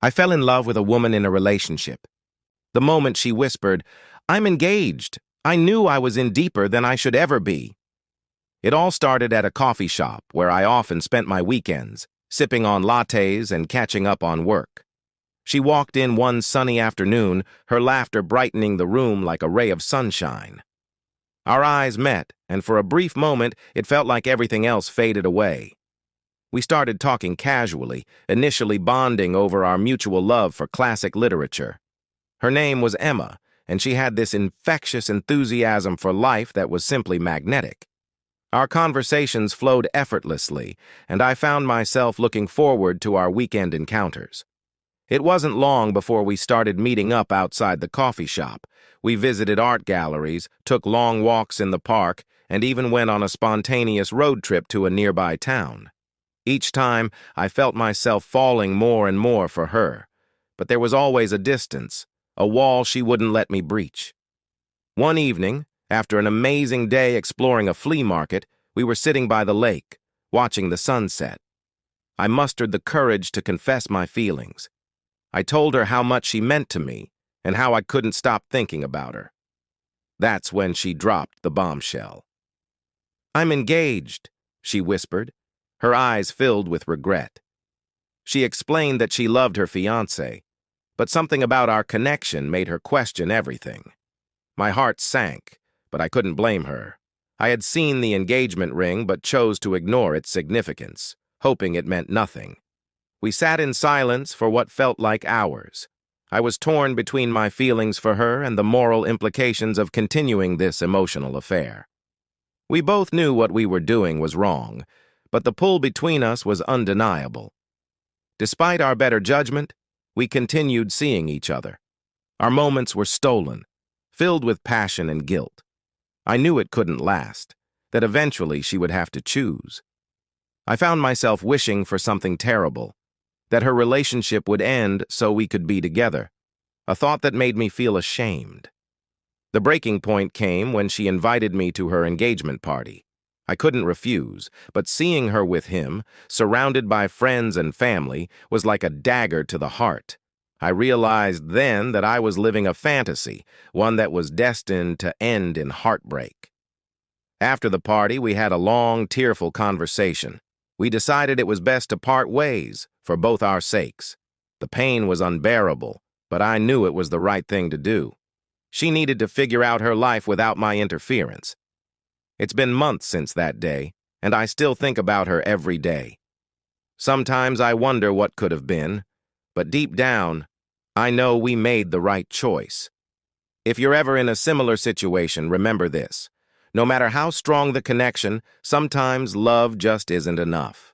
I fell in love with a woman in a relationship. The moment she whispered, "I'm engaged," I knew I was in deeper than I should ever be. It all started at a coffee shop where I often spent my weekends, sipping on lattes and catching up on work. She walked in one sunny afternoon, her laughter brightening the room like a ray of sunshine. Our eyes met, and for a brief moment, it felt like everything else faded away. We started talking casually, initially bonding over our mutual love for classic literature. Her name was Emma, and she had this infectious enthusiasm for life that was simply magnetic. Our conversations flowed effortlessly, and I found myself looking forward to our weekend encounters. It wasn't long before we started meeting up outside the coffee shop. We visited art galleries, took long walks in the park, and even went on a spontaneous road trip to a nearby town. Each time, I felt myself falling more and more for her, but there was always a distance, a wall she wouldn't let me breach. One evening, after an amazing day exploring a flea market, we were sitting by the lake, watching the sunset. I mustered the courage to confess my feelings. I told her how much she meant to me and how I couldn't stop thinking about her. That's when she dropped the bombshell. "I'm engaged," she whispered, her eyes filled with regret. She explained that she loved her fiancé, but something about our connection made her question everything. My heart sank, but I couldn't blame her. I had seen the engagement ring but chose to ignore its significance, hoping it meant nothing. We sat in silence for what felt like hours. I was torn between my feelings for her and the moral implications of continuing this emotional affair. We both knew what we were doing was wrong, but the pull between us was undeniable. Despite our better judgment, we continued seeing each other. Our moments were stolen, filled with passion and guilt. I knew it couldn't last, that eventually she would have to choose. I found myself wishing for something terrible, that her relationship would end so we could be together, a thought that made me feel ashamed. The breaking point came when she invited me to her engagement party. I couldn't refuse, but seeing her with him, surrounded by friends and family, was like a dagger to the heart. I realized then that I was living a fantasy, one that was destined to end in heartbreak. After the party, we had a long, tearful conversation. We decided it was best to part ways, for both our sakes. The pain was unbearable, but I knew it was the right thing to do. She needed to figure out her life without my interference. It's been months since that day, and I still think about her every day. Sometimes I wonder what could have been, but deep down, I know we made the right choice. If you're ever in a similar situation, remember this. No matter how strong the connection, sometimes love just isn't enough.